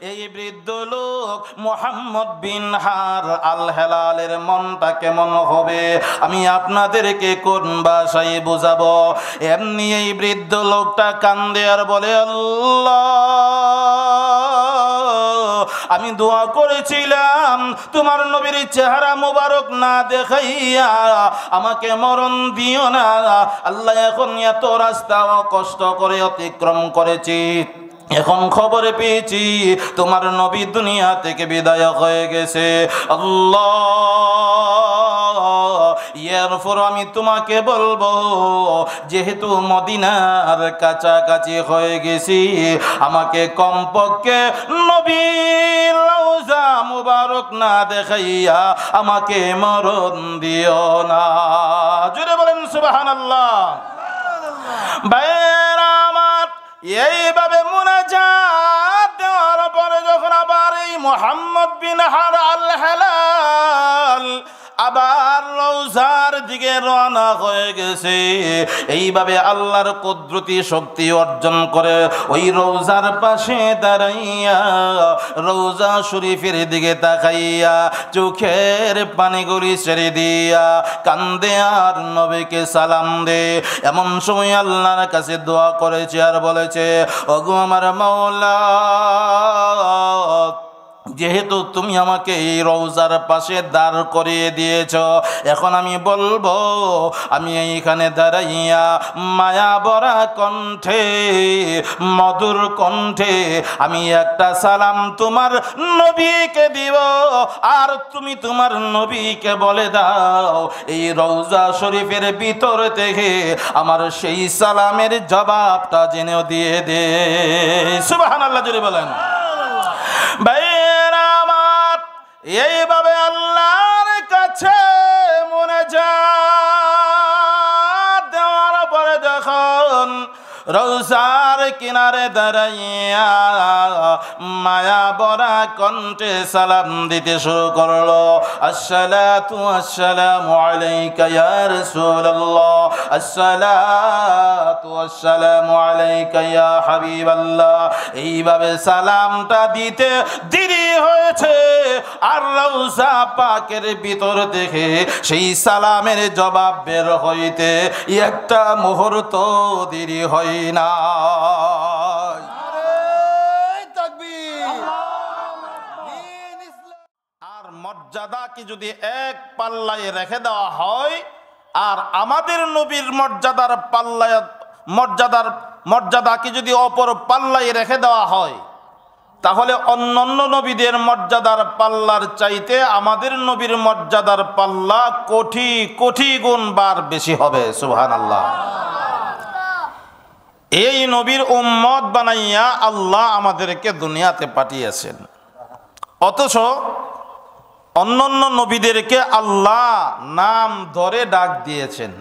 এই বৃদ্ধ লোক মুহাম্মদ বিন হার আল হেলালের মনটা কেমন হবে আমি আপনাদেরকে কোন ভাষায় বোঝাবো। এমনি এই বৃদ্ধ লোকটা কান্দে আর বলে, আল্লাহ, আমি দোয়া করেছিলাম তোমার নবীর চেহারা মোবারক না দেখাইয়া আমাকে মরণ দিও না। আল্লাহ, এখন এত রাস্তা কষ্ট করে অতিক্রম করেছি, এখন খবরে পেয়েছি তোমার নবী দুনিয়া থেকে বিদায় হয়ে গেছে। আল্লাহ, এরপর আমি তোমাকে বলবো, যেহেতু মদিনার কাছাকাছি হয়ে গেছি, আমাকে কমপক্ষে নবীর রওজা মুবারক না দেখাইয়া আমাকে মরণ দিও না। জোরে বলেন সুবহানাল্লাহ। ভাইরা আমার, এইভাবে মুনাজাত দেওয়ার পরে যখন আবার এই মুহাম্মদ বিন হার আল হেলাল আবার রওজার দিকে রওনা হয়ে গেছে, এইভাবে আল্লাহর কুদরতি শক্তি অর্জন করে ওই রওজার পাশে দাঁড়াইয়া রওজা শরীফের দিকে তাকাইয়া চোখের পানিগুলি ছেড়ে দিয়া কান্দে আর নবীকে সালাম দে। এমন সময় আল্লাহর কাছে দোয়া করেছে আর বলেছে, ওগো আমার মাওলা, যেহেতু তুমি আমাকে এই রওজার পাশে দাঁড় করিয়ে দিয়েছ, এখন আমি বলবো, আমি এইখানে দাঁড়াইয়া মায়া ভরা কণ্ঠে, মধুর কণ্ঠে আমি একটা সালাম তোমার নবীকে দিব, আর তুমি তোমার নবীকে বলে দাও এই রওজা শরীফের ভিতর থেকে আমার সেই সালামের জবাবটা জেনেও দিয়ে দে। সুবহানাল্লাহ, জোরে বলেন। ভাইরা আমার, এইভাবে আল্লাহর কাছে মুনাজাত দেওয়ার পরে যখন রওজার কিনারে দাঁড়াইয়া মায়া ভরা কণ্ঠে সালাম দিতে শুরু করলো, আসসালাতু আসসালামু আলাইকা ইয়া রাসূলুল্লাহ, আসসালাতু আসসালামু আলাইকা ইয়া হাবিবাল্লাহ। এইভাবে সালামটা দিতে দেরি হয়েছে, আর রওজা পাকের ভিতর থেকে সেই সালামের জবাব বের হইতে একটা মুহূর্ত দেরি হয় না। আর মর্যাদাকে যদি এক পাল্লায় রেখে দেওয়া হয়, আর আমাদের নবীর মর্যাদাকে যদি অপর পাল্লায় রেখে দেওয়া হয়, তাহলে অন্যান্য নবীদের মর্যাদার পাল্লার চাইতে আমাদের নবীর মর্যাদার পাল্লা কোটি কোটি গুণ বার বেশি হবে। সুবহানাল্লাহ। এই নবীর উম্মত বানাইয়া আল্লাহ আমাদেরকে দুনিয়াতে পাঠিয়েছেন, অথচ অন্যান্য নবীদেরকে আল্লাহ নাম ধরে ডাক দিয়েছেন,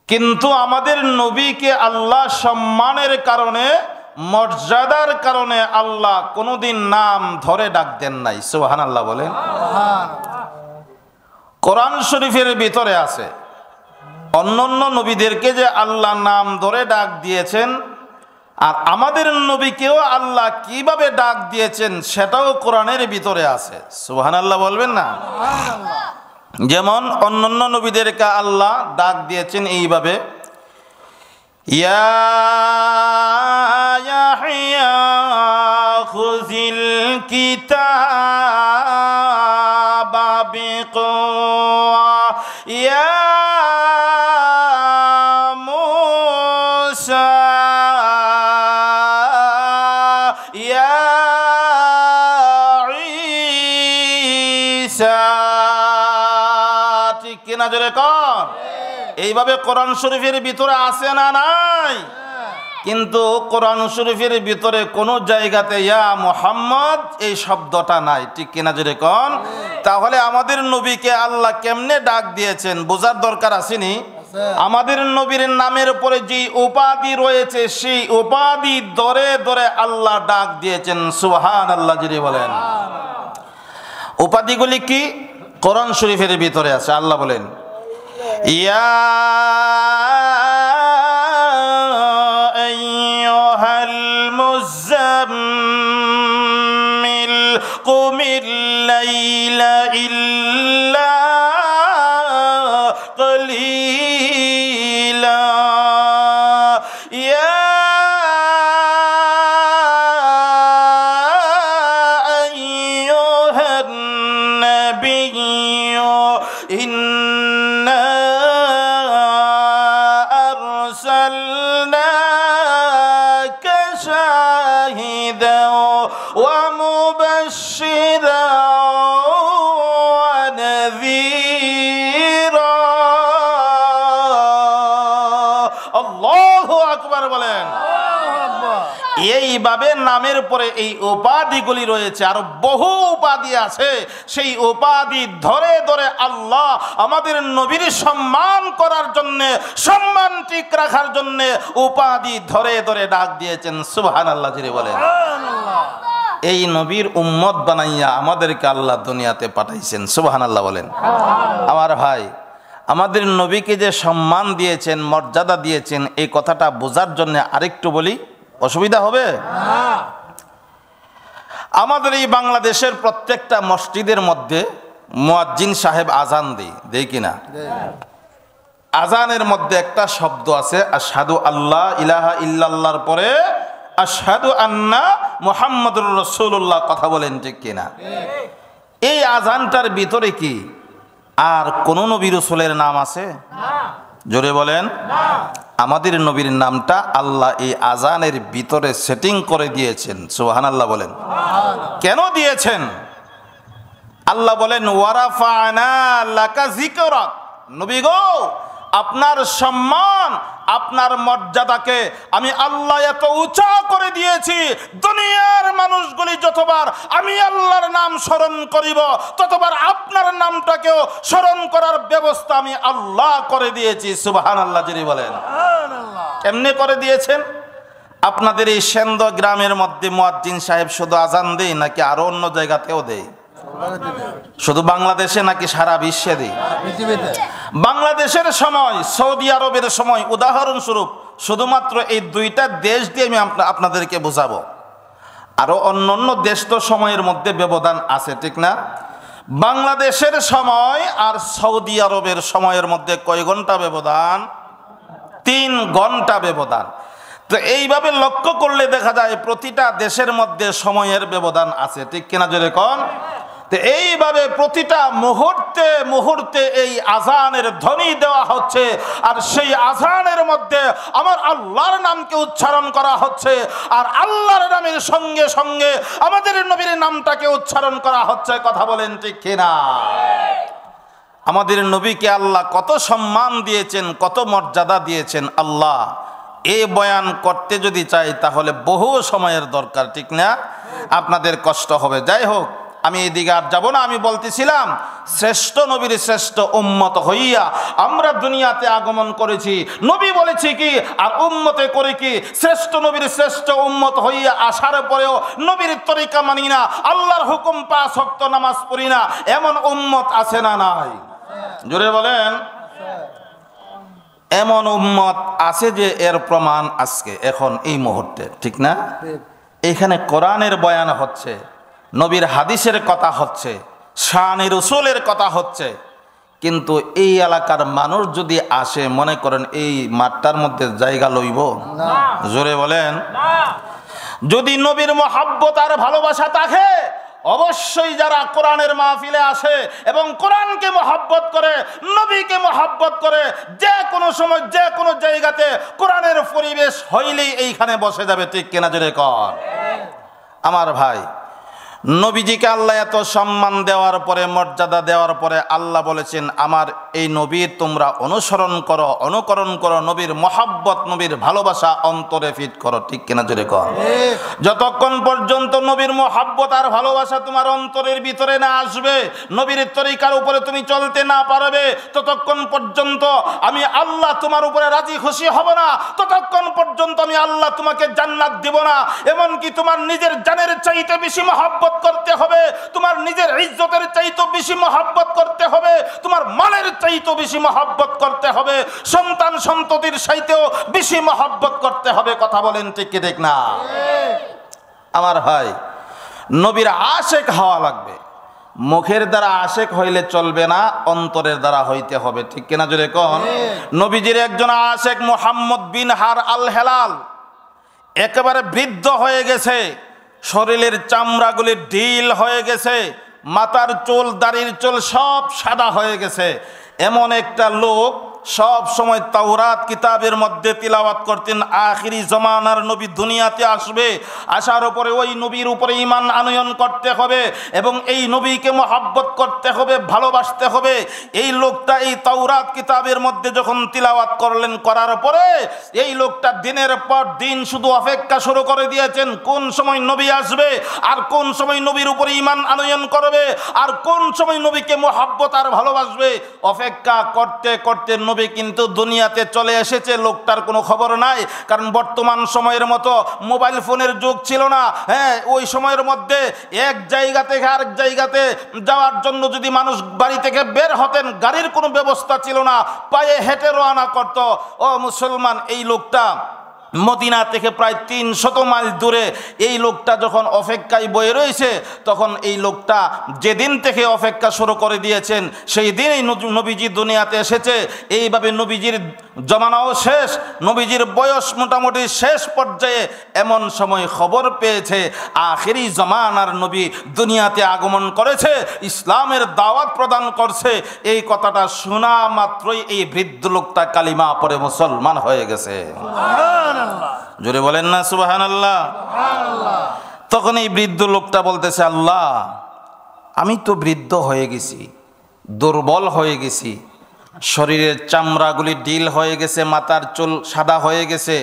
কিন্তু আমাদের নবীকে আল্লাহ সম্মানের কারণে, মর্যাদার কারণে আল্লাহ কোনোদিন নাম ধরে ডাক দেন নাই। সুবহানাল্লাহ বলেন। কোরআন শরীফের ভিতরে আছে অন্যান্য নবীদেরকে যে আল্লাহ নাম ধরে ডাক দিয়েছেন, আর আমাদের নবীকেও আল্লাহ কিভাবে ডাক দিয়েছেন সেটাও কোরআনের ভিতরে আছে। সুবহানাল্লাহ বলবেন না? যেমন অন্যান্য নবীদেরকে আল্লাহ ডাক দিয়েছেন এইভাবে, ইয়া ইয়াহইয়া খুযিল কিতাবা বিকুওয়া, ইয়া মুসা, ইয়া ঈসা। ঠিক কিনা জোরে কর। এইভাবে কোরআন শরীফের ভিতরে আছে না নাই? কিন্তু কোরআন শরীফের ভিতরে কোন জায়গাতে ইয়া মুহাম্মদ এই শব্দটা নাই। ঠিক কিনা জোরে কোন? তাহলে আমাদের নবীকে আল্লাহ কেমনে ডাক দিয়েছেন বোঝার দরকার আসেনি? আমাদের নবীর নামের উপরে যে উপাধি রয়েছে সেই উপাধি ধরে ধরে আল্লাহ ডাক দিয়েছেন। সুবহানাল্লাহ জোরে বলেন। উপাধিগুলি কি? কোরআন শরীফের ভিতরে আছে। আল্লাহ বলেন, ইয়া আইয়ুহাল মুজ মুযাম্মিল কুমিল লাইলা ইল্লা قليلا يا أيها النبي إنا أرسلناك شاهدا ومبشرا ونذيرا আল্লাহু আকবার বলেন। এইভাবে নামের পরে এই উপাধিগুলি রয়েছে, আর বহু উপাধি আছে। সেই উপাধি ধরে ধরে আল্লাহ আমাদের নবীর সম্মান করার জন্য, সম্মান ঠিক রাখার জন্য উপাধি ধরে ধরে ডাক দিয়েছেন। সুবহানাল্লাহ জিরে বলেন। এই নবীর উম্মত বানাইয়া আমাদেরকে আল্লাহ দুনিয়াতে পাঠাইছেন। সুবহানাল্লাহ বলেন। আমার ভাই, আমাদের নবীকে যে সম্মান দিয়েছেন, মর্যাদা দিয়েছেন, এই কথাটা বোঝার জন্য আরেকটু বলি, অসুবিধা হবে? আমাদের এই বাংলাদেশের প্রত্যেকটা মসজিদের মধ্যে মুয়াজ্জিন সাহেব আজান দেয় কিনা? আজানের মধ্যে একটা শব্দ আছে, আশহাদু আল্লাহ ইলাহা ইল্লাল্লাহর পরে আশহাদু আন্না মুহাম্মাদুর রাসূলুল্লাহ। কথা বলেন ঠিক কিনা? এই আজানটার ভিতরে কি আর কোন নবী রাসূলের নাম আছে? জোরে বলেন। আমাদের নবীর নামটা আল্লাহ এই আজানের ভিতরে সেটিং করে দিয়েছেন। সুবহানাল্লাহ বলেন। কেন দিয়েছেন? আল্লাহ বলেন ওয়ারাফা'না লাকা যিকরাক। নবী গো, আপনার সম্মান, আপনার মর্যাদাকে আমি আল্লাহ এত উঁচা করে দিয়েছি, দুনিয়ার মানুষগুলি যতবার আমি আল্লাহর নাম স্মরণ করিব, ততবার আপনার নামটাকেও স্মরণ করার ব্যবস্থা আমি আল্লাহ করে দিয়েছি। সুবহানাল্লাহ যিনি বলেন। কেমনে করে দিয়েছেন? আপনাদের এই সেন্দ গ্রামের মধ্যে মুয়াজ্জিন সাহেব শুধু আজান দেয় নাকি আরো অন্য জায়গাতেও দেয়? শুধু বাংলাদেশে নাকি সারা বিশ্বে দেয়? বাংলাদেশের সময়, সৌদি আরবের সময়, উদাহরণস্বরূপ শুধুমাত্র এই দুইটা দেশ দিয়ে আমি আপনাদেরকে বোঝাবো। আরো অন্যান্য দেশ তো সময়ের মধ্যে ব্যবধান আছে, ঠিক না? বাংলাদেশের সময় আর সৌদি আরবের সময়ের মধ্যে কয় ঘন্টা ব্যবধান? 3 ঘন্টা ব্যবধান। তো এইভাবে লক্ষ্য করলে দেখা যায় প্রতিটা দেশের মধ্যে সময়ের ব্যবধান আছে, ঠিক কিনা জোরে কোন? তো এইভাবে প্রতিটা মুহূর্তে মুহূর্তে এই আজানের ধ্বনি দেওয়া হচ্ছে, আর সেই আজানের মধ্যে আমার আল্লাহর নামকে উচ্চারণ করা হচ্ছে, আর আল্লাহর নামের সঙ্গে সঙ্গে আমাদের নবীর নামটাকে উচ্চারণ করা হচ্ছে। কথা বলেন ঠিক কিনা? আমাদের নবীকে আল্লাহ কত সম্মান দিয়েছেন, কত মর্যাদা দিয়েছেন। আল্লাহ এই বয়ান করতে যদি চাই তাহলে বহু সময়ের দরকার, ঠিক না? আপনাদের কষ্ট হবে। যাই হোক, আমি এদিকে আর যাব না। আমি বলতেছিলাম শ্রেষ্ঠ নবীর শ্রেষ্ঠ উম্মত হইয়া আমরা দুনিয়াতে আগমন করেছি। নবী বলেছি কি আর উম্মতে করে কি? শ্রেষ্ঠ নবীর শ্রেষ্ঠ উম্মত হইয়া আসার পরেও নবীর তরিকা মানি না, আল্লাহর হুকুম 5 ওয়াক্ত নামাজ পড়ি না, এমন উম্মত আছে না নাই? জোরে বলেন। এমন উম্মত আছে যে এর প্রমাণ আজকে এখন এই মুহূর্তে, ঠিক না? এখানে কোরআনের বয়ান হচ্ছে, নবীর হাদিসের কথা হচ্ছে, শানে রাসূলের কথা হচ্ছে, কিন্তু এই এলাকার মানুষ যদি আসে মনে করেন এই মাঠটার মধ্যে জায়গা লইব? জোরে বলেন। যদি নবীর মহব্বত আর ভালোবাসা থাকে, অবশ্যই যারা কোরআনের মাহফিলে আসে এবং কোরআনকে মহব্বত করে, নবীকে মহব্বত করে, যে কোনো সময় যে কোনো জায়গাতে কোরআনের পরিবেশ হইলেই এইখানে বসে যাবে, ঠিক কিনা জোরে কর। আমার ভাই, নবীজিকে আল্লাহ এত সম্মান দেওয়ার পরে, মর্যাদা দেওয়ার পরে আল্লাহ বলেছেন আমার এই নবীর তোমরা অনুসরণ করো, অনুকরণ করো, নবীর মহব্বত, নবীর ভালোবাসা অন্তরে ফিট করো, ঠিক কিনা জোরে কর। যতক্ষণ পর্যন্ত নবীর মহব্বত আর ভালোবাসা তোমার অন্তরের ভিতরে না আসবে, নবীর তরিকার উপরে তুমি চলতে না পারবে, ততক্ষণ পর্যন্ত আমি আল্লাহ তোমার উপরে রাজি খুশি হব না, ততক্ষণ পর্যন্ত আমি আল্লাহ তোমাকে জান্নাত দিব না। এমনকি তোমার নিজের জানের চাইতে বেশি মহব্বত করতে হবে, তোমার নিজের ইজ্জতের চাইতে বেশি মহব্বত করতে হবে, তোমার মালের চাইতে বেশি মহব্বত করতে হবে, সন্তান সন্ততির চাইতেও বেশি মহব্বত করতে হবে। কথা বলেন ঠিক কি ঠিক না? আমার ভাই, নবীর আশেক হওয়া লাগবে। মুখের দ্বারা আশেক হইলে চলবে না, অন্তরের দ্বারা হইতে হবে। ঠিক কিনা জোরে কোন? নবীজির একজন আশেক মুহাম্মদ বিন হার আল হেলাল একেবারে বৃদ্ধ হয়ে গেছে, শরীরের চামড়াগুলি ঢিল হয়ে গেছে, মাথার চুল দাড়ির চুল সব সাদা হয়ে গেছে। এমন একটা লোক সব সময় তাওরাত কিতাবের মধ্যে তিলাওয়াত করতেন, আখিরি জমানার নবী দুনিয়াতে আসবে, আসার উপরে ওই নবীর উপরে ঈমান আনয়ন করতে হবে এবং এই নবীকে মহব্বত করতে হবে, ভালোবাসতে হবে। এই লোকটা এই তাওরাত কিতাবের মধ্যে যখন তিলাওয়াত করলেন, করার পরে এই লোকটা দিনের পর দিন শুধু অপেক্ষা শুরু করে দিয়েছেন কোন সময় নবী আসবে, আর কোন সময় নবীর উপরে ঈমান আনয়ন করবে, আর কোন সময় নবীকে মহব্বত আর ভালোবাসবে। অপেক্ষা করতে করতে নবী কিন্তু দুনিয়াতে চলে এসেছে, লোকটার কোনো খবর নাই। কারণ বর্তমান সময়ের মতো মোবাইল ফোনের যুগ ছিল না। হ্যাঁ, ওই সময়ের মধ্যে এক জায়গা থেকে আরেক জায়গাতে যাওয়ার জন্য যদি মানুষ বাড়ি থেকে বের হতেন, গাড়ির কোনো ব্যবস্থা ছিল না, পায়ে হেঁটে রওনা করত। ও মুসলমান, এই লোকটা মদিনা থেকে প্রায় 300 মাইল দূরে এই লোকটা যখন অপেক্ষায় বয়ে রয়েছে, তখন এই লোকটা যেদিন থেকে অপেক্ষা শুরু করে দিয়েছেন সেই দিনই নবীজি দুনিয়াতে এসেছে। এইভাবে নবীজির জমানাও শেষ, নবীজির বয়স মোটামুটি শেষ পর্যায়ে এমন সময় খবর পেয়েছে আখিরি জমানার নবী দুনিয়াতে আগমন করেছে, ইসলামের দাওয়াত প্রদান করছে। এই কথাটা শোনা মাত্রই এই বৃদ্ধ লোকটা কালিমা পড়ে মুসলমান হয়ে গেছে। জোরে বলেন না সুবহানাল্লাহ। তখন এই বৃদ্ধ লোকটা বলতেছে, আল্লাহ, আমি তো বৃদ্ধ হয়ে গেছি, দুর্বল হয়ে গেছি, শরীরের চামড়াগুলি ঢিল হয়ে গেছে, মাথার চুল সাদা হয়ে গেছে,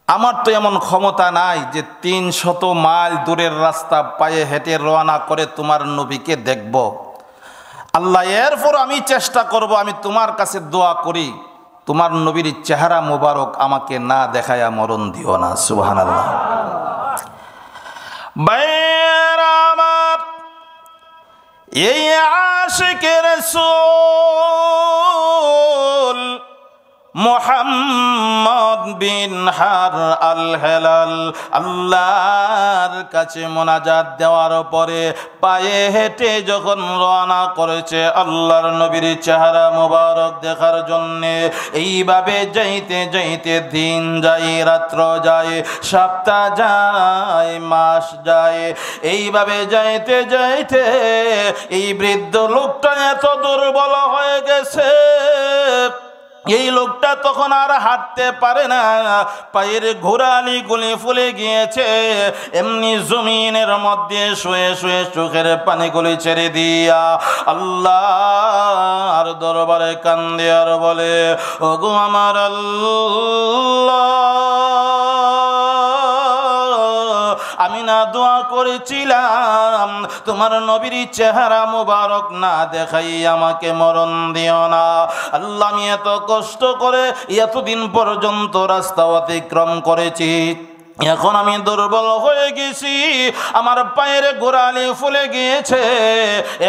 আমার তো এমন ক্ষমতা নাই যে 300 মাইল দূরের রাস্তা পায়ে হেঁটে রওনা করে তোমার নবীকে দেখব। আল্লাহ, এরপর আমি চেষ্টা করব, আমি তোমার কাছে দোয়া করি, তোমার নবীর চেহারা মোবারক আমাকে না দেখায়া মরণ দিও না। সুবহানাল্লাহ। বাইরা আমার, এই আশিকের রাসূল মুহাম্মদ বিন হার আল হেলাল আল্লাহর কাছে মোনাজাত দেওয়ার পরে পায়ে হেঁটে যখন রওনা করেছে আল্লাহর নবীর চেহারা মোবারক দেখার জন্যে, এইভাবে যাইতে যাইতে দিন যায়, রাত্র যায়, সপ্তাহ যায়, মাস যায়, এইভাবে যাইতে যাইতে এই বৃদ্ধ লোকটা এত দুর্বল হয়ে গেছে, এই লোকটা তখন আর হাঁটতে পারে না, পায়ের গোড়ালি গুলি ফুলে গিয়েছে। এমনি জমিনের মধ্যে শুয়ে শুয়ে চোখের পানিগুলি ছেড়ে দিয়া আল্লাহর দরবারে কান্দে আর বলে, ওগো আমার আল্লাহ, আমি না দোয়া করেছিলাম তোমার নবীর চেহারা মোবারক না দেখাই আমাকে মরণ দিও না। আল্লাহ, আমি এত কষ্ট করে এতদিন পর্যন্ত রাস্তা অতিক্রম করেছি, এখন আমি দুর্বল হয়ে গেছি, আমার পায়ের গোড়ালি ফুলে গিয়েছে,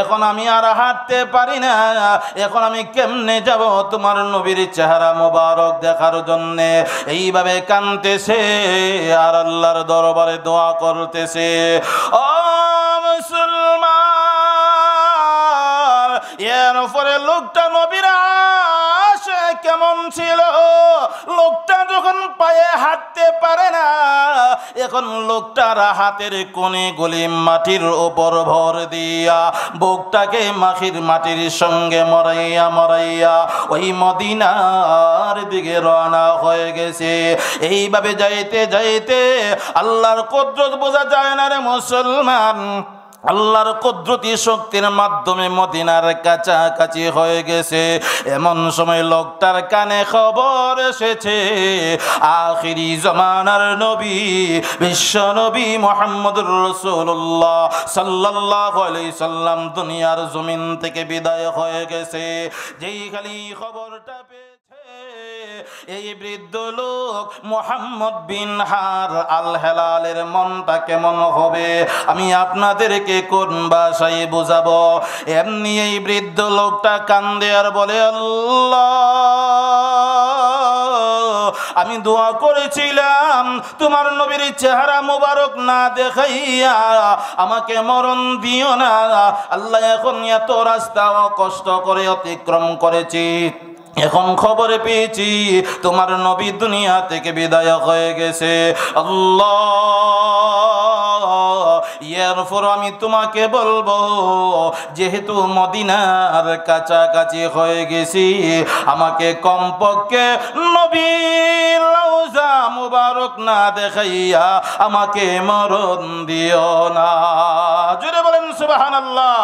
এখন আমি আর হাঁটতে পারি না, এখন আমি কেমনে যাব তোমার নবীর চেহারা মোবারক দেখার জন্যে। এইভাবে কাঁদতেছে আর আল্লাহর দরবারে দোয়া করতেছে। ও মুসলমান, এর উপরে লোকটা নবীর আশা কেমন ছিল, লোকটা যখন পায়ে হাঁটতে পারে না, এখন লোকটার হাতের কোণে গলি মাটির ওপর ভর দিয়া বুকটাকে মাটির সঙ্গে মরাইয়া মরাইয়া ওই মদিনার দিকে রওনা হয়ে গেছে। এইভাবে যাইতে যাইতে আল্লাহর কুদরত বোঝা যায় না রে মুসলমান, আল্লাহর কুদরতি শক্তির মাধ্যমে মদিনার কাছাকাছি হয়ে গেছে। এমন সময় লোকটার কানে খবর এসেছে আখিরি জমানার নবী বিশ্ব নবী মুহাম্মদুর রাসূলুল্লাহ সাল্লাল্লাহু আলাইহি সাল্লাম দুনিয়ার জমিন থেকে বিদায় হয়ে গেছে। যেই খালি খবরটা পেয়েছে এই বৃদ্ধ লোক মুহাম্মদ বিন হার আল হেলালের মনটা কেমন হবে আমি আপনাদেরকে কোন ভাষায় বোঝাবো। এমনি এই বৃদ্ধ লোকটা কান্দে আর বলে, আল্লাহ, আমি দোয়া করেছিলাম তোমার নবীর চেহারা মোবারক না দেখাইয়া আমাকে মরণ দিও না। আল্লাহ এখন এত রাস্তা কষ্ট করে অতিক্রম করেছি, এখন খবরে পেয়েছি তোমার নবী দুনিয়া থেকে বিদায় হয়ে গেছে। আল্লাহ, এরপর আমি তোমাকে বলবো, যেহেতু মদিনার কাছাকাছি হয়ে গেছি, আমাকে কমপক্ষে নবীর রওজা মুবারক না দেখাইয়া আমাকে মরণ দিও না। জোরে বলেন সুবহানাল্লাহ।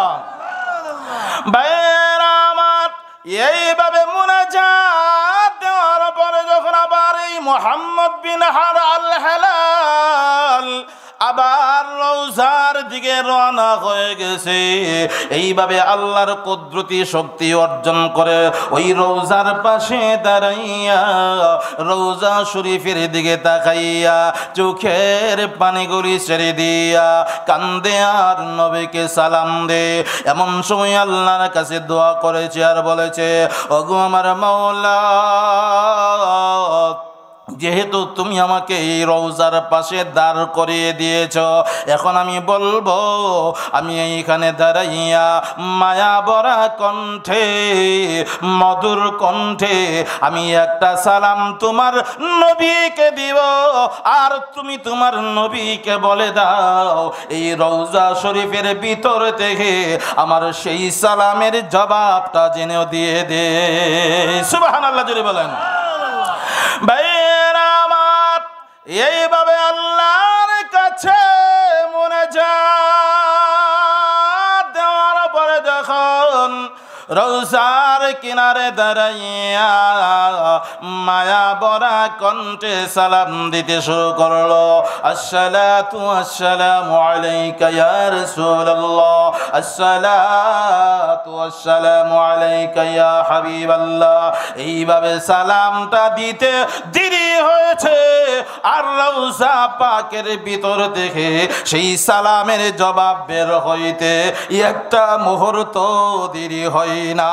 ভাইরা আমার, এইভাবে মুনাজাত দেওয়ার পরে যখন আবার এই মুহাম্মদ বিন হার আল হেলাল আবার রওজার দিকে রওনা হয়ে গেছে, এইভাবে আল্লাহর কুদরতি শক্তি অর্জন করে ওই রওজার পাশে দাঁড়াইয়া রওজা শরীফের দিকে তাকাইয়া চোখের পানিগুলি ছেড়ে দিয়া কান্দে আর নবীকে সালাম দে। এমন সময় আল্লাহর কাছে দোয়া করেছে আর বলেছে, ওগো আমার মাওলা, যেহেতু তুমি আমাকে এই রওজার পাশে দাঁড় করিয়ে দিয়েছ, এখন আমি বলবো, আমি এইখানে দাঁড়াইয়া মায়া ভরা কণ্ঠে, মধুর কণ্ঠে আমি একটা সালাম তোমার নবীকে দিব, আর তুমি তোমার নবীকে বলে দাও এই রওজা শরীফের ভিতর থেকে আমার সেই সালামের জবাবটা যেন দিয়ে দে। সুবহানাল্লাহ জোরে বলেন। ভাইরা আমার, এইভাবে আল্লাহর কাছে মুনাজাত দেওয়ার পরে যখন রওজার কিনারে দাঁড়াইয়া মায়া ভরা কণ্ঠে সালাম দিতে শুরু করলো, আসসালাতু আসসালামু আলাইকা ইয়া রাসূলুল্লাহ, আসসালাতু আসসালামু আলাইকা ইয়া হাবিবাল্লাহ। এইভাবে সালামটা দিতে দেরি হয়েছে, আর রওজা পাকের ভিতর থেকে সেই সালামের জবাব বের হইতে একটা মুহূর্ত দেরি হয় না।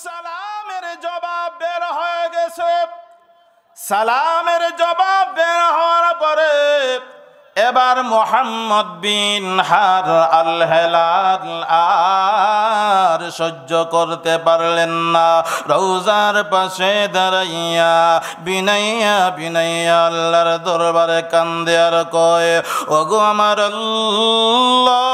সালামের জবাব বের হয়ে গেছে। সালামের জবাব বের হওয়ার পরে এবার মুহাম্মদ বিন হার আল হেলাল আর সহ্য করতে পারলেন না, রওজার পাশে দাঁড়াইয়া বিনাইয়া বিনাইয়া আল্লাহর দরবারে কান্দে আর কয়, ওগো আমার আল্লাহ,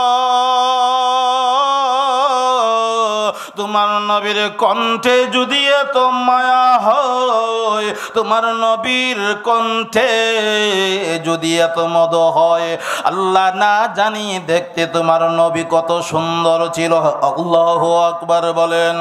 তোমার নবীর কণ্ঠে যদি এত মায়া হয়, তোমার নবীর কণ্ঠে যদি এত মদ হয়, আল্লাহ না জানি দেখতে তোমার নবী কত সুন্দর ছিল। আল্লাহু আকবার বলেন।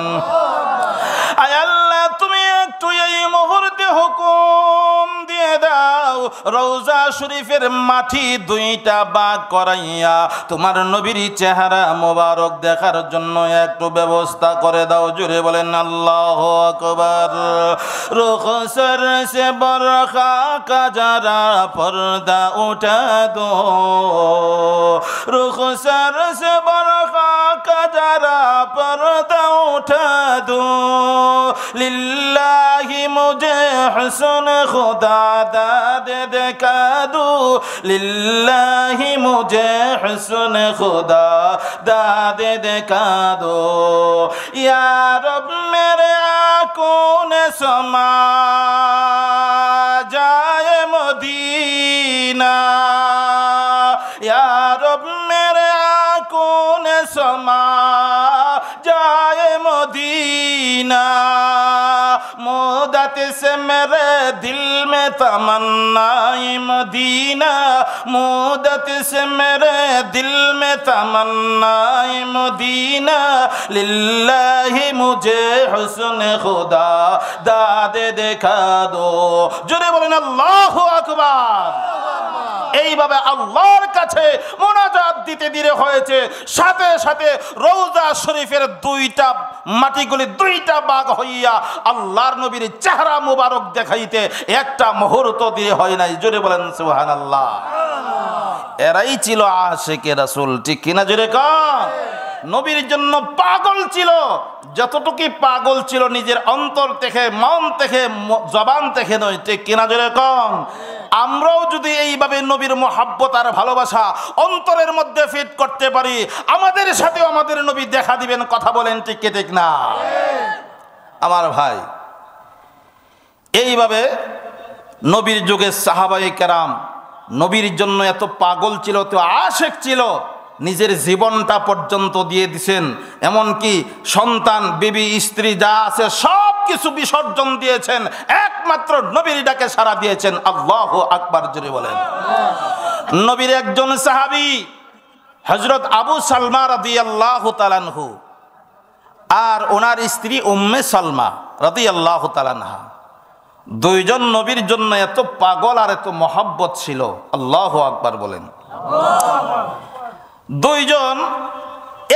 আয় আল্লাহ, তুমি একটু এই মুহূর্তে হুকুম দিয়ে দাও, রওজা শরীফের মাটি দুইটা ভাগ করাইয়া তোমার নবীর চেহারা মোবারক দেখার জন্য একটু ব্যবস্থা করে দাও। জোরে বলেন আল্লাহু আকবার। রুখসর সে বরখা কা জরা পর্দা উঠা দো, রুখসর সে বরখা কা জরা পর্দা উঠা দো, লিল্লাহি মুঝে হুসন খুদা দাদ দেখা দো, লিল্লাহি মুঝে হুসন খুদা দাদ দেখা দো, ইয়া রব মেরে आँखों ने समा जाए मदीना, या रब मेरे आँखों ने समा जाए मदीना, मुद्दत से मेरे दिल में तमन्नाए मदीना, मुद्दत से मेरे दिल में तमन्नाए मदीना, लिल्लाहि मुझे हुस्न खुदा दादे देखा दो। जोरे बोलेन আল্লাহু আকবার। এইভাবে আল্লাহর কাছে মুনাজাত দিতে দিতে হয়েছে, সাথে সাথে রওজা শরীফের দুইটা মাটিগুলি দুইটা ভাগ হইয়া আল্লাহর নবীর চেহারা মুবারক দেখাইতে একটা মুহূর্ত দিয়ে হয় নাই। জোরে বলেন সুবহানাল্লাহ। এরাই ছিল আশিকে রাসূল, ঠিক কিনা জোরে কন? নবীর জন্য পাগল ছিল, যতটুকু পাগল ছিল নিজের অন্তর থেকে, মন থেকে, জবান থেকে নয়। ঠিক কিনা জোরে কন? আমরাও যদি এইভাবে নবীর মোহাব্বত আর ভালোবাসা অন্তরের মধ্যে ফিট করতে পারি, আমাদের সাথেও আমাদের নবী দেখা দিবেন। কথা বলেন ঠিক কি ঠিক না? আমার ভাই, এইভাবে নবীর যুগে সাহাবায়ে কেরাম নবীর জন্য এত পাগল ছিল, এত আশেক ছিল, নিজের জীবনটা পর্যন্ত দিয়ে দিছেন। এমনকি সন্তান, বিবি, স্ত্রী যা আছে সব কিছু বিসর্জন দিয়েছেন, একমাত্র নবীর ডাকে সাড়া দিয়েছেন। আল্লাহু আকবার জোরে বলেন। নবীর একজন সাহাবী হযরত আবু সালমা রাদিয়াল্লাহু তাআলা আনহু আর ওনার স্ত্রী উম্মে সালমা রাদিয়াল্লাহু তাআলা আনহা, দুইজন নবীর জন্য এত পাগল আর এত মহব্বত ছিল। আল্লাহু আকবার বলেন। দুইজন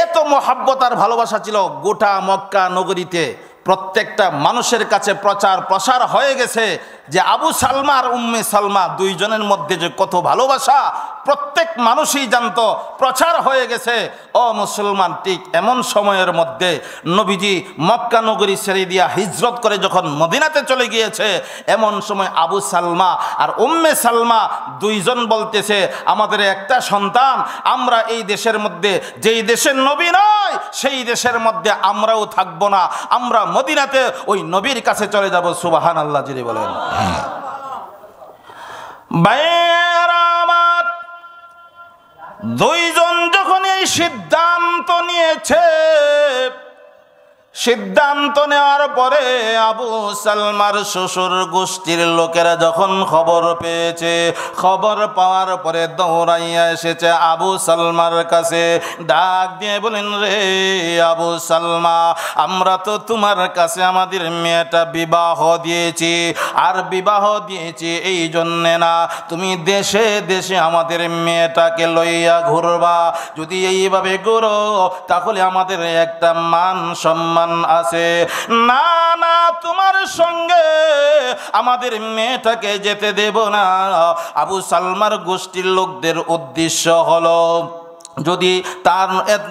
এত মহব্বত আর ভালোবাসা ছিল, গোটা মক্কা নগরীতে প্রত্যেকটা মানুষের কাছে প্রচার প্রসার হয়ে গেছে যে আবু সালমা আর উম্মে সালমা দুইজনের মধ্যে যে কত ভালোবাসা প্রত্যেক মানুষই জানতো, প্রচার হয়ে গেছে। ও মুসলমান, ঠিক এমন সময়ের মধ্যে নবীজি মক্কা নগরী ছেড়ে দিয়া হিজরত করে যখন মদিনাতে চলে গিয়েছে, এমন সময় আবু সালমা আর উম্মে সালমা দুইজন বলতেছে, আমাদের একটা সন্তান, আমরা এই দেশের মধ্যে, যেই দেশের নবী নয় সেই দেশের মধ্যে আমরাও থাকবো না, আমরা মদিনাতে ওই নবীর কাছে চলে যাব। সুবহানাল্লাহ জিরে বলেন। ভাইয়েরা আমার, দুইজন যখন এই সিদ্ধান্ত নিয়েছে, সিদ্ধান্ত নেওয়ার পরে আবু সালমার শ্বশুর গোষ্ঠীর লোকেরা যখন খবর পেয়েছে, খবর পাওয়ার পরে দৌড়াইয়া এসেছে আবু সালমার কাছে, ডাক দিয়ে বলেন, রে আবু সালমা, আমরা তো তোমার কাছে আমাদের মেয়েটা বিবাহ দিয়েছি, আর বিবাহ দিয়েছি এই জন্যে না তুমি দেশে দেশে আমাদের মেয়েটাকে লইয়া ঘুরবা। যদি এইভাবে ঘুরো তাহলে আমাদের একটা মান সম্মান আছে। না না, তোমার সঙ্গে আমাদের মেয়েটাকে যেতে দেব না। আবু সালমার গোষ্ঠীর লোকদের উদ্দেশ্য হলো, যদি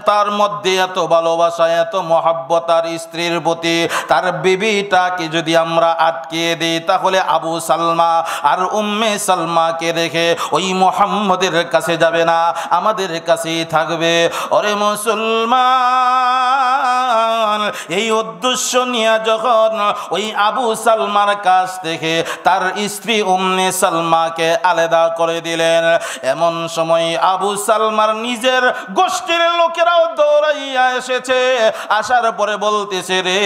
তার মধ্যে এত ভালোবাসা, এত মহব্বত তার স্ত্রীর প্রতি, তার বিবিটাকে যদি আমরা আটকে দিই, তাহলে আবু সালমা আর উম্মে সালমাকে রেখে ওই মুহাম্মদের কাছে যাবে না, আমাদের কাছেই থাকবে। ওরে মুসলমান, এই উদ্দেশ্য নিয়ে যখন ওই আবু সালমার কাছ থেকে তার স্ত্রী উম্মে সালমাকে আলাদা করে দিলেন, এমন সময় আবু সালমার নিজের গোষ্ঠীর লোকেরাও দৌড়াইয়া এসেছে। আসার পরে বলতেছে, রে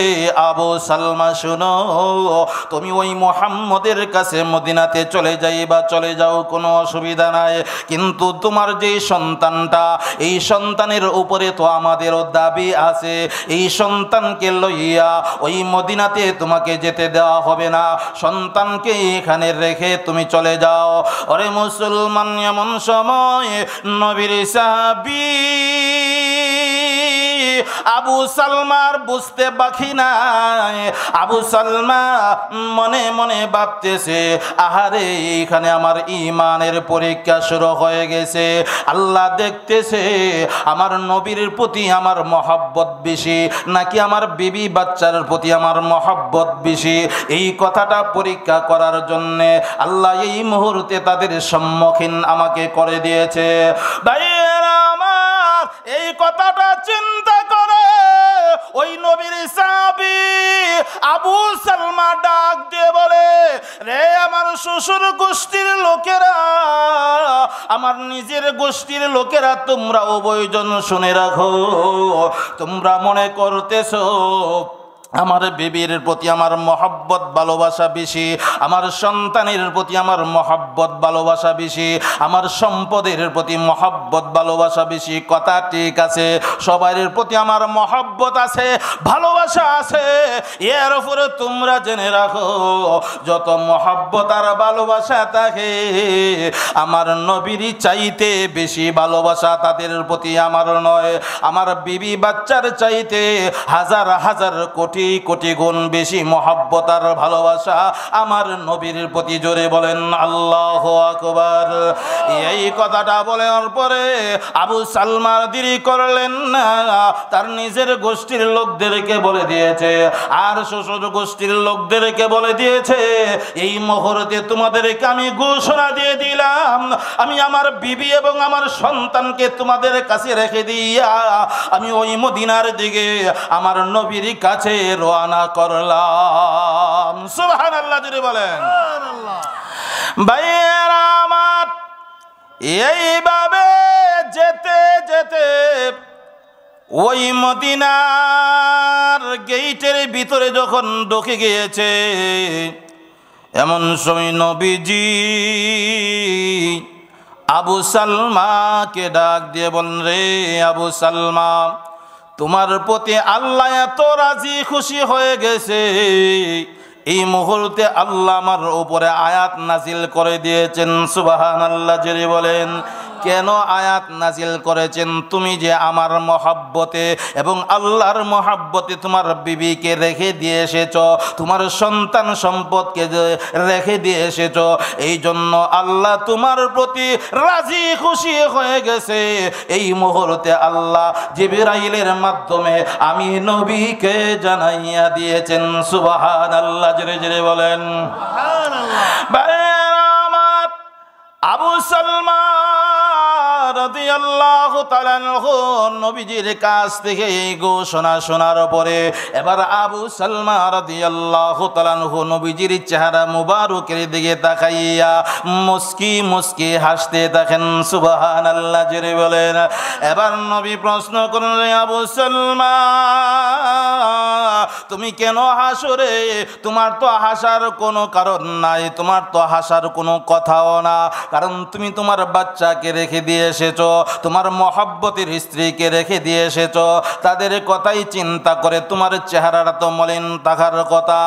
আবু সালমা, শুনো, তুমি ওই মুহাম্মদের কাছে মদিনাতে চলে যাইবা, চলে যাও, কোনো অসুবিধা নাই, কিন্তু তোমার যে সন্তানটা, এই সন্তানের উপরে তো আমাদেরও দাবি আছে, এই সন্তানকে লইয়া ওই মদিনাতে তোমাকে যেতে দেওয়া হবে না, সন্তানকে এখানে রেখে তুমি চলে যাও। ওরে মুসলমান, এমন সময় নবীর সাহাবী আবু সালমার বুঝতে বাকি নাই। আবু সালমা মনে মনে ভাবতেছে, আহারে, এখানে আমার ঈমানের পরীক্ষা শুরু হয়ে গেছে। আল্লাহ দেখতেছে আমার নবীর প্রতি আমার মহব্বত বেশি নাকি আমার বিবি বাচ্চার প্রতি আমার মহব্বত বেশি। এই কথাটা পরীক্ষা করার জন্যে আল্লাহ এই মুহূর্তে তাদের সম্মুখীন আমাকে করে দিয়েছে। ভাইয়েরা আমার, এই কথাটা চিন্তা করে ওই নবীর সাহাবী আবু সালমা ডাক দিয়ে বলে, রে আমার শ্বশুর গোষ্ঠীর লোকেরা, আমার নিজের গোষ্ঠীর লোকেরা, তোমরা উভয়জন শুনে রাখো, তোমরা মনে করতেছো আমার বিবির প্রতি আমার মহব্বত ভালোবাসা বেশি, আমার সন্তানের প্রতি আমার মহব্বত ভালোবাসা বেশি, আমার সম্পদের প্রতি মহব্বত ভালোবাসা বেশি। কথা ঠিক আছে, সবার প্রতি আমার মহব্বত আছে, ভালোবাসা আছে। এর উপরে তোমরা জেনে রাখো, যত মহব্বত আর ভালোবাসা থাকে, আমার নবীর চাইতে বেশি ভালোবাসা তাদের প্রতি আমার নয়। আমার বিবি বাচ্চার চাইতে হাজার হাজার কোটি কোটি কোটি গুণ বেশি মহব্বত আর ভালোবাসা আমার নবীর প্রতি। জোরে বলেন আল্লাহু আকবার। এই কথাটা বলার পরে আবু সালমা দেরি করলেন না, তার নিজের গোষ্ঠীর লোকদেরকে বলে দিয়েছে আর শ্বশুর গোষ্ঠীর লোকদেরকে বলে দিয়েছে, এই মুহূর্তে তোমাদেরকে আমি ঘোষণা দিয়ে দিলাম, আমি আমার বিবি এবং আমার সন্তানকে তোমাদের কাছে রেখে দিয়া আমি ওই মদিনার দিকে আমার নবীর কাছে রওনা করলাম। সুবহানাল্লাহ জোরে বলেন। ভাইয়েরা আমার, এইভাবে যেতে যেতে ওই মদিনার গেটের ভিতরে যখন ঢুকে গিয়েছে, এমন সময় নবীজি আবু সালমাকে ডাক দিয়ে বলেন, রে আবু সালমা, তোমার প্রতি আল্লাহ এত রাজি খুশি হয়ে গেছে, এই মুহূর্তে আল্লাহ আমার উপরে আয়াত নাজিল করে দিয়েছেন। সুবহানাল্লাহ জোরে বলেন। কেন আয়াত নাজিল করেছেন? তুমি যে আমার মহব্বতে এবং আল্লাহর মহব্বতে তোমার বিবিকে রেখে দিয়ে এসেছ, তোমার সন্তান সম্পদকে রেখে দিয়ে এসেছ, এই জন্য আল্লাহ তোমার প্রতি রাজি খুশি হয়ে গেছে। এই মুহূর্তে আল্লাহ জিবরাইলের মাধ্যমে আমি নবীকে জানাইয়া দিয়েছেন। সুবহানাল্লাহ জোরে জোরে বলেন। সুবহানাল্লাহ। আবু সালমা রাদিয়াল্লাহু তাআলা আনহু নবীজির কাছ থেকে এই ঘোষণা শোনার পরে এবার আবু সালমা রাদিয়াল্লাহু তাআলা আনহু নবীজির চেহারা মুবারকের দিকে তাকাইয়া মুস্কি মুস্কি হাসতে থাকেন। সুবহানাল্লাহ জোরে বলেন। এবার নবী প্রশ্ন করলেন, আবু সালমা, তুমি কেন হাসো রে? তোমার তো হাসার কোনো কারণ নাই, তোমার তো হাসার কোনো কথাও না, কারণ তুমি তোমার বাচ্চাকে রেখে দিয়ে এসেছো, তোমার মহব্বতের স্ত্রীকে রেখে দিয়ে এসেছো, তাদের কথাই চিন্তা করে তোমার চেহারাটা তো মলিন থাকার কথা।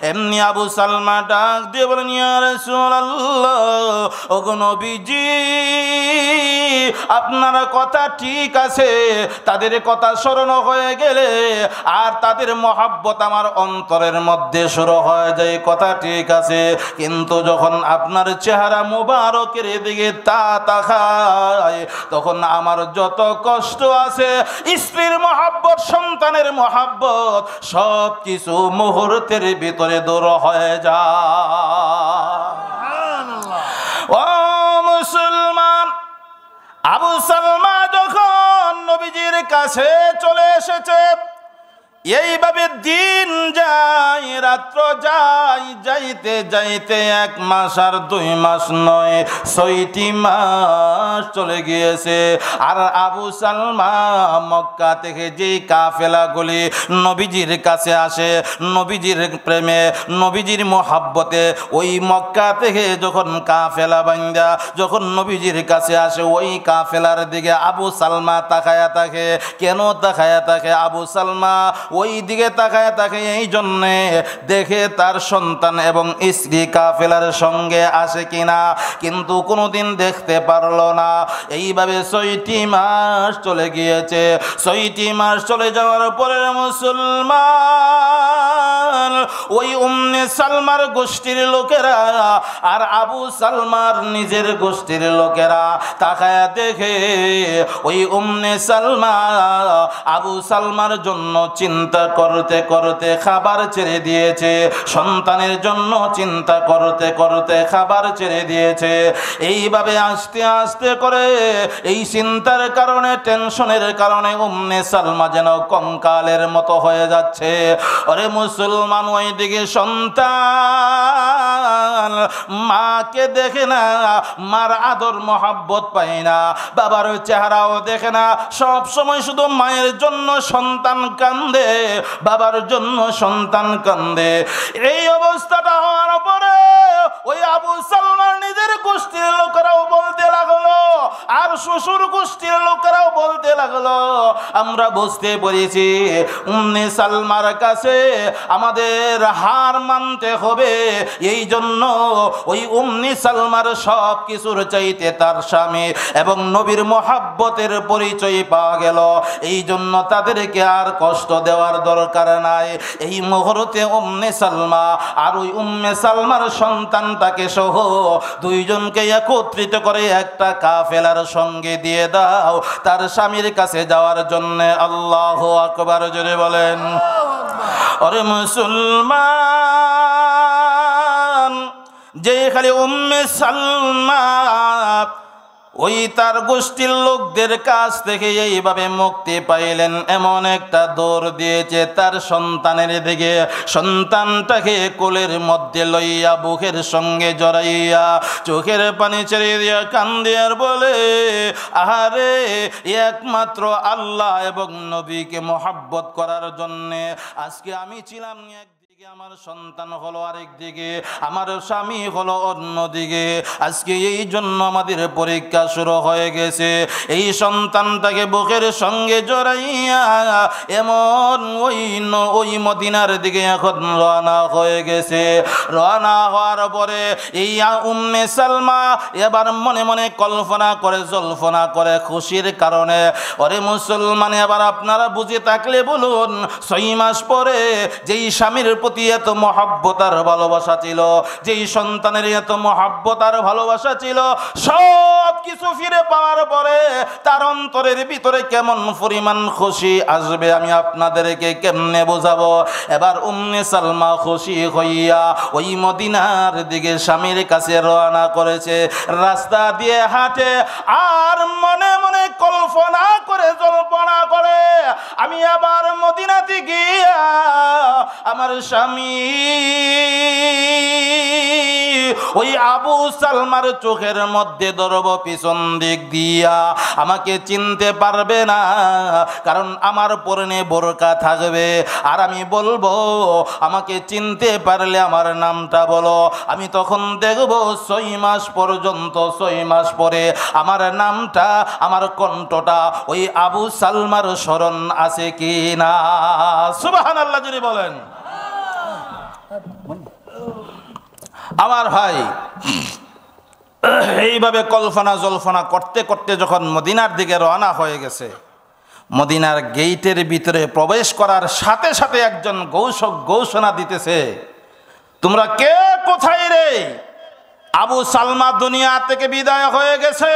এমনি আবু সালমা ডাক দিয়ে বলেন, ইয়া রাসূলুল্লাহ, ওগো নবীজি, আপনার কথা ঠিক আছে, তাদের কথা স্মরণ হয়ে গেলে আর তাদের মহব্বত আমার অন্তরের মধ্যে শুরু হয়ে যায়, কথা ঠিক আছে, কিন্তু যখন আপনার চেহারা মুবারকের দিকে তাকায় তখন আমার যত কষ্ট আছে, স্ত্রীর মহব্বত, সন্তানের মহব্বত, সব কিছু মুহূর্তের ভিতরে দূর হয়ে যায়। ও মুসলমান, আবু সালমা যখন নবীজির কাছে চলে এসেছে, এইভাবে দিন যায় রাত্র যায়, যাইতে যাইতে 1 মাস আর 2 মাস নয়, 6টি মাস চলে গিয়েছে। আর আবু সালমা মক্কা থেকে যেই কাফেলাগুলি নবীজির কাছে আসে, নবীজির প্রেমে, নবীজির মহব্বতে, ওই মক্কা থেকে যখন কাফেলা বান্দা যখন নবীজির কাছে আসে, ওই কাফেলার দিকে আবু সালমা তাকায়া থাকে। কেন তাকায়া থাকে? আবু সালমা ওই দিকে তাকায় থাকে এই জন্যে দেখে তার সন্তান এবং স্ত্রী কাফেলার সঙ্গে আসে কিনা, কিন্তু কোনোদিন দেখতে পারলো না। এইভাবে 6টি মাস চলে গিয়েছে। 6টি মাস চলে যাওয়ার পরে মুসলমান ওই উম্মে সালমার গোষ্ঠীর লোকেরা আর আবু সালমার নিজের গোষ্ঠীর লোকেরা তাকায় দেখে ওই উম্মে সালমা আবু সালমার জন্য চিন্তা করতে করতে খাবার ছেড়ে দিয়েছে, সন্তানের জন্য চিন্তা করতে করতে খাবার ছেড়ে দিয়েছে। এইভাবে আস্তে আস্তে করে এই চিন্তার কারণে, টেনশনের কারণে উম্মে সালমা যেন কঙ্কালের মতো হয়ে যাচ্ছে। আরে মুসলমান, ওইদিকে সন্তান মাকে দেখে না, মার আদর মহব্বত পায় না, বাবার চেহারাও দেখে না, সব সময় শুধু মায়ের জন্য সন্তান কান্দে, বাবার জন্য সন্তান কান্দে। এই অবস্থাটা হওয়ার পরে ওই আবু সালমার নিজের গোষ্ঠীর লোকেরাও বলতে লাগলো, আর শ্বশুর গোষ্ঠীর লোকেরাও বলতে লাগলো। আমরা বুঝতে পেরেছি উম্মে সালমার কাছে আমাদের হার মানতে হবে। এই জন্য ওই উম্মে সালমার সব কিছুর চাইতে তার স্বামী এবং নবীর মহাব্বতের পরিচয় পাওয়া গেল। এই জন্য তাদেরকে আর কষ্ট দেওয়ার দরকার নাই। এই মুহূর্তে উম্মে সালমা আর ওই উম্মে সালমার সন্তানটাকে সহ দুইজনকে একত্রিত করে একটা কাফেলার সঙ্গে দিয়ে দাও তার স্বামীর কাছে যাওয়ার জন্য। আল্লাহু আকবার জোরে বলেন। ওরে মুসলমান, যে খালি উম্মে সালমা ওই তার গোষ্ঠীর লোকদের কাছ থেকে এইভাবে মুক্তি পাইলেন, এমন একটা দৌড় দিয়েছে তার সন্তানের দিকে। সন্তানটাকে কোলের মধ্যে লইয়া বুকের সঙ্গে জড়াইয়া চোখের পানি ছেড়ে দিয়া কান্দে আর বলে, আহারে একমাত্র আল্লাহ এবং নবীকে মহাব্বত করার জন্যে আজকে আমি ছিলাম একদিকে, আমার সন্তান হলো আরেক দিকে, আমার স্বামী হলো অন্যদিকে। আজকে এই জন্য আমাদের পরীক্ষা শুরু হয়ে গেছে। এই সন্তানটাকে বুকের সঙ্গে জড়াইয়া এমন ওই মদিনার দিকে এখন রওনা হয়ে গেছে। রওনা হওয়ার পরে এই উম্মে সালমা এবার মনে মনে কল্পনা করে জল্পনা করে খুশির কারণে। ওরে মুসলমান, এবার আপনারা বুঝে থাকলে বলুন, 6 মাস পরে যেই স্বামীর প্রতি এত মহাব্বত আর ভালোবাসা ছিল, যেই সন্তানের এত মহাব্বত আর ভালোবাসা ছিল, সব কিছু ফিরে পাওয়ার পরে তার অন্তরের ভিতরে কেমন পরিমাণ খুশি আসবে আমি আপনাদেরকে কেমনে বোঝাবো। এবার উম্মে সালমা খুশি হইয়া ওই মদিনার দিকে স্বামীর কাছে রওনা করেছে। রাস্তা দিয়ে হাঁটে আর মনে মনে কল্পনা করে জল্পনা করে, আমি আবার মদিনাতে গিয়া আমার স্বামী ওই আবু সালমার চোখের মধ্যে ধরব পিছন দিক দিয়া, আমাকে চিনতে পারবে না, কারণ আমার পরনে বোরকা থাকবে। আর আমি বলবো, আমাকে চিনতে পারলে আমার নামটা বলো। আমি তখন দেখব 6 মাস পর্যন্ত, 6 মাস পরে আমার নামটা, আমার কণ্ঠটা ওই আবু সালমার স্মরণ আছে কি না। সুবহানাল্লাহ জুড়ে বলেন। আমার ভাই, এইভাবে কল্পনা জল্পনা করতে করতে যখন মদিনার দিকে রওনা হয়ে গেছে, মদিনার গেইটের ভিতরে প্রবেশ করার সাথে সাথে একজন ঘোষক ঘোষণা দিতেছে, তোমরা কে কোথায় রে? আবু সালমা দুনিয়া থেকে বিদায় হয়ে গেছে,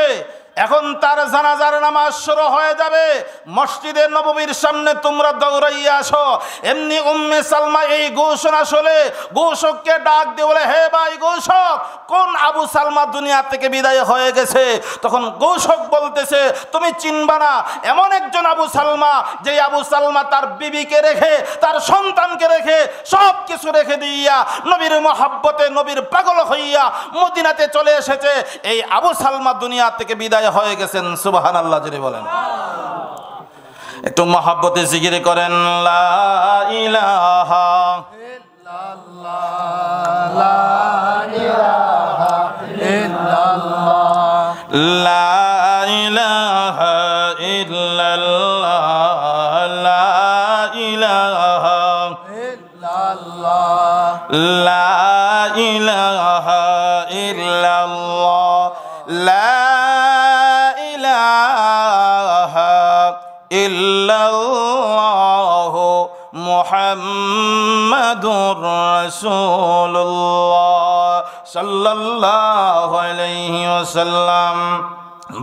এখন তার জানাজার নামাজ শুরু হয়ে যাবে। মসজিদে নববীর সামনে তোমরা দৌড়াইয়া আসো। এমনি উম্মে সালমা এই ঘোষণা শুনে ঘোষককে ডাক দিয়ে বলে, হে ভাই ঘোষক, কোন আবু সালমা দুনিয়া থেকে বিদায় হয়ে গেছে? তখন ঘোষক বলতেছে, তুমি চিনবা না, এমন একজন আবু সালমা, যে আবু সালমা তার বিবিকে রেখে, তার সন্তানকে রেখে, সব কিছু রেখে দিয়া নবীর মহাব্বতে নবীর পাগল হইয়া মদিনাতে চলে এসেছে। এই আবু সালমা দুনিয়া থেকে বিদায় হয়ে গেছেন। সুবহানাল্লাহ জোরে বলেন। একটু মহাব্বতে জিকির করেন, লা ইলাহা ইল্লাল্লাহ, লা ইলাহা ইল্লাল্লাহ, লা ইলাহা ইল্লাল্লাহ, লা ইলাহা ইল্লাল্লাহ, লা ইলাহা ইল্লাল্লাহ, লা ইল্লাল্লাহু মুহাম্মাদুর রাসূলুল্লাহ সাল্লাল্লাহু আলাইহি ওয়াসাল্লাম।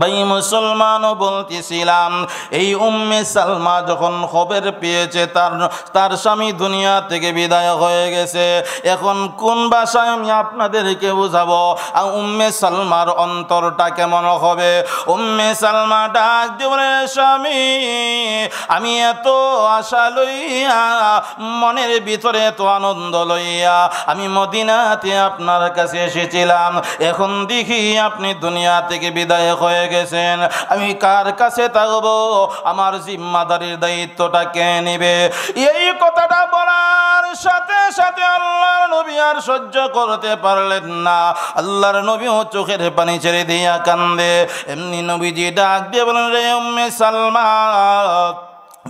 ভাই মুসলমানও বলতেছিলাম, এই উম্মে সালমা যখন খবর পেয়েছে তার স্বামী দুনিয়া থেকে বিদায় হয়ে গেছে, এখন কোন ভাষায় আমি আপনাদেরকে বুঝাবো আর উম্মে সালমার অন্তরটা কেমন হবে। উম্মে সালমা ডাক দিয়ে বলে, স্বামী, আমি এত আশা লইয়া, মনের ভিতরে এত আনন্দ লইয়া আমি মদিনাতে আপনার কাছে এসেছিলাম, এখন দেখি আপনি দুনিয়া থেকে বিদায় হয়ে গেছেন, আমি কার কাছে থাকবো? আমার জিম্মাদারির দায়িত্বটা কে নেবে? এই কথাটা বলার দেওয়ার সাথে সাথে আল্লাহর নবী আর সহ্য করতে পারলেন না। আল্লাহর নবীও চোখের পানি ছেড়ে দিয়া কান্দে। এমনি নবীজি ডাক দিয়ে বলেন, রে উম্মে সালমা,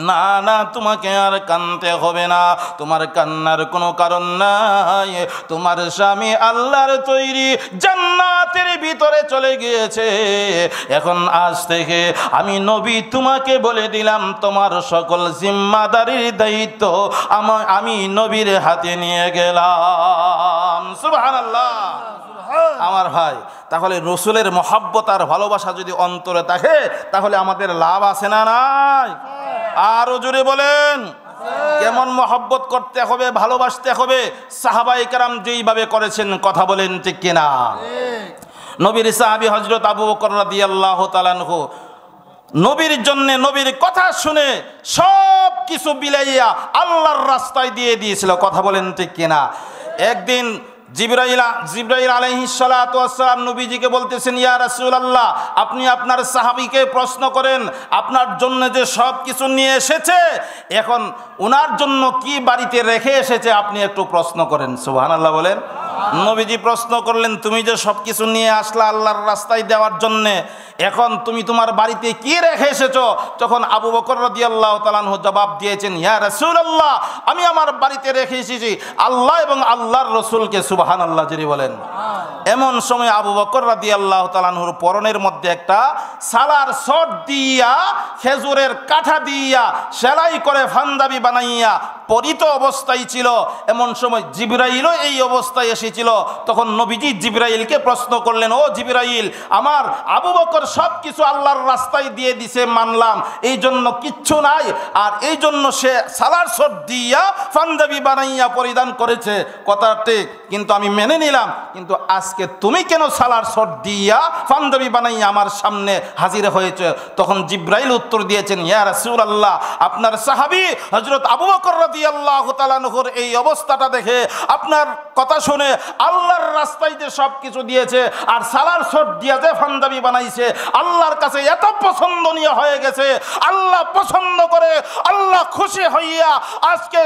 না না, তোমাকে আর কাঁদতে হবে না, তোমার কান্নার কোনো কারণ নাই। তোমার স্বামী আল্লাহর তৈরি জান্নাতের ভিতরে চলে গিয়েছে। এখন আজ থেকে আমি নবী তোমাকে বলে দিলাম, তোমার সকল জিম্মাদারির দায়িত্ব আমি নবীর হাতে নিয়ে গেলাম। সুবহানাল্লাহ। আমার ভাই, তাহলে রসুলের মহাব্বত আর ভালোবাসা যদি অন্তরে থাকে তাহলে আমাদের লাভ আছে না নাই? আরো জোরে বলেন, কেমন মহব্বত করতে হবে, ভালোবাসতে হবে? সাহাবায়ে কেরাম যেইভাবে করেছেন, কথা বলেন ঠিক কিনা? নবীর সাহাবী হযরত আবু বকর রাদিয়াল্লাহু তাআলা আনহু নবীর জন্য, নবীর কথা শুনে সব কিছু বিলাইয়া আল্লাহর রাস্তায় দিয়ে দিয়েছিল, কথা বলেন ঠিক কিনা? একদিন জিবরাইল আলাইহিস সালাতু ওয়াস সালাম নবীজিকে বলতেছেন, ইয়া রাসূলুল্লাহ, আপনি আপনার সাহাবীকে প্রশ্ন করেন, আপনার জন্য যে সব কিছু নিয়ে এসেছে, এখন ওনার জন্য কি বাড়িতে রেখে এসেছে আপনি একটু প্রশ্ন করেন। সুবহানাল্লাহ বলেন। নবীজি প্রশ্ন করলেন, তুমি যে সব কিছু নিয়ে আসলা আল্লাহর রাস্তায় দেওয়ার জন্যে, এখন তুমি তোমার বাড়িতে কি রেখে এসেছো? তখন আবু বকর রাদিয়াল্লাহু তাআলা আনহু জবাব দিয়েছেন, ইয়া রাসূলুল্লাহ, আমি আমার বাড়িতে রেখে এসেছি আল্লাহ এবং আল্লাহর রসুলকে। সুবহানাল্লাহ যিনি বলেন। এমন সময় আবু বকর রাদিয়াল্লাহু তাআলা আনহুর পরনের মধ্যে একটা সালার শট দিয়া, খেজুরের কাঠা দিয়া সেলাই করে ফান্দাবি বানাইয়া পরিত অবস্থায় ছিল। এমন সময় জিবরাইলও এই অবস্থায় এসেছিল। তখন নবীজি জিবরাইলকে প্রশ্ন করলেন, ও জিবরাইল, আমার আবু বকর সব কিছু আল্লাহর রাস্তায় দিয়ে দিছে, মানলাম, এই জন্য কিচ্ছু নাই, আর এই জন্য সে সালার শট দিয়া ফান্দাবি বানাইয়া পরিধান করেছে, কথা ঠিক, কিন্তু আমি মেনে নিলাম, কিন্তু আজকে তুমি কেন সালার শট দিয়া ফান্দাবি বানাইয়া আমার সামনে হাজির হয়েছে? তখন জিবরাইল উত্তর দিয়েছেন, ইয়া রাসূলুল্লাহ, আপনার সাহাবী হযরত আবু বকর রাদিয়াল্লাহু তাআলা আনহুর এই অবস্থাটা দেখে, আপনার কথা শুনে আল্লাহর রাস্তায় যে সব কিছু দিয়েছে আর সালার শট দিয়া যে ফান্দাবি বানাইছে, আল্লাহর কাছে এত পছন্দনীয় হয়ে গেছে, আল্লাহ পছন্দ করে, আল্লাহ খুশি হইয়া আজকে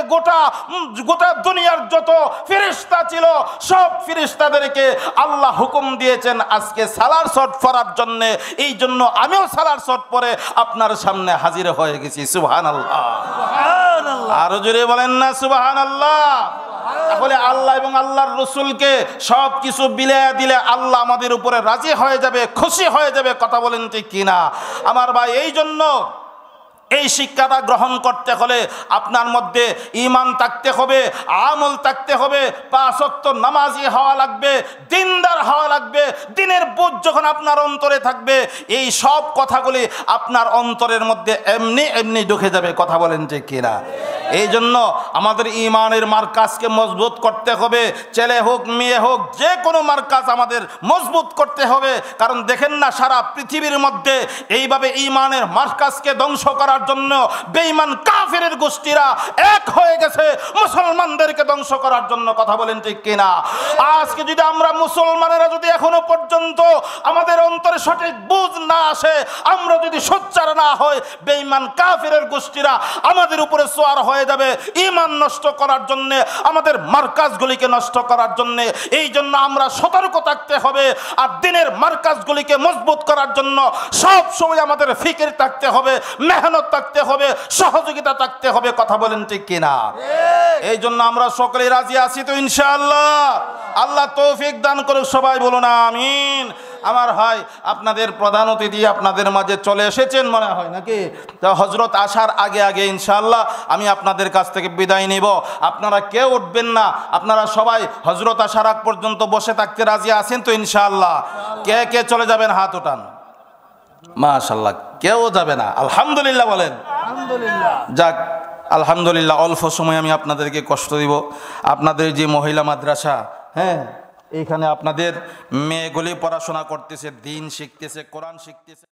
গোটা দুনিয়ার যত ফেরেশতা ছিল সব ফেরেশতাদেরকে আল্লাহ হুকুম দিয়েছেন আজকে সালার শট পরার জন্য। এই জন্য আমিও সালার শট পরে আপনার সামনে হাজির হয়ে গেছি। সুবহানাল্লাহ। আরো জোরে বলেন না সুবহানাল্লাহ। তাহলে আল্লাহ এবং আল্লাহর রসুলকে সব কিছু বিলাইয়া দিলে আল্লাহ আমাদের উপরে রাজি হয়ে যাবে, খুশি হয়ে যাবে, কথা বলেন ঠিক কিনা? আমার ভাই, এই জন্য এই শিক্ষাটা গ্রহণ করতে হলে আপনার মধ্যে ঈমান থাকতে হবে, আমল থাকতে হবে, 5 ওয়াক্ত নামাজি হওয়া লাগবে, দিনদার হওয়া লাগবে। দিনের বোঝ যখন আপনার অন্তরে থাকবে, এই সব কথাগুলি আপনার অন্তরের মধ্যে এমনি এমনি ঢুকে যাবে, কথা বলেন ঠিক কিনা? এই জন্য আমাদের ঈমানের মারকাজকে মজবুত করতে হবে। ছেলে হোক মেয়ে হোক, যে কোনো মারকাজ আমাদের মজবুত করতে হবে। কারণ দেখেন না, সারা পৃথিবীর মধ্যে এইভাবে ঈমানের মারকাজকে ধ্বংস করার জন্য বেঈমান কাফেরের গোষ্ঠীরা এক হয়ে গেছে মুসলমানদেরকে ধ্বংস করার জন্য, কথা বলেন ঠিক কিনা? আজকে যদি আমরা মুসলমানেরা যদি এখনো পর্যন্ত আমাদের অন্তরে সঠিক বুঝ না আসে, আমরা যদি সোচ্চার না হই, বেঈমান কাফেরের গোষ্ঠীরা আমাদের উপরে সোয়ার হয়ে যাবে ঈমান নষ্ট করার জন্য, আমাদের মারকাজগুলিকে নষ্ট করার জন্য। এই জন্য আমরা সতর্ক থাকতে হবে। আর দিনের মারকাজগুলিকে মজবুত করার জন্য সব সময় আমাদের ফিকির থাকতে হবে, মেহনত থাকতে হবে, সহযোগিতা থাকতে হবে, কথা বলেন ঠিক কিনা? এই জন্য আমরা সকলে রাজি আছি তো ইনশাআল্লাহ? আল্লাহ তৌফিক দান করুক, সবাই বলুন আমিন। আমার ভাই, আপনাদের প্রধান অতিথি আপনাদের মাঝে চলে এসেছেন মনে হয় নাকি? তো হজরত আসার আগে আগে ইনশাআল্লাহ আমি আপনাদের কাছ থেকে বিদায় নিব। আপনারা কেউ উঠবেন না, আপনারা সবাই হজরত আসার আগ পর্যন্ত বসে থাকতে রাজি আছেন তো ইনশাআল্লাহ? কে কে চলে যাবেন হাত ওঠান। মাশাআল্লাহ, কেউ যাবে না, আলহামদুলিল্লাহ বলেন। যাক, আলহামদুলিল্লাহ। অল্প সময় আমি আপনাদেরকে কষ্ট দিব। আপনাদের যে মহিলা মাদ্রাসা, হ্যাঁ, এইখানে আপনাদের মেয়েগুলি পড়াশোনা করতেছে, দিন শিখতেছে, কোরআন শিখতেছে।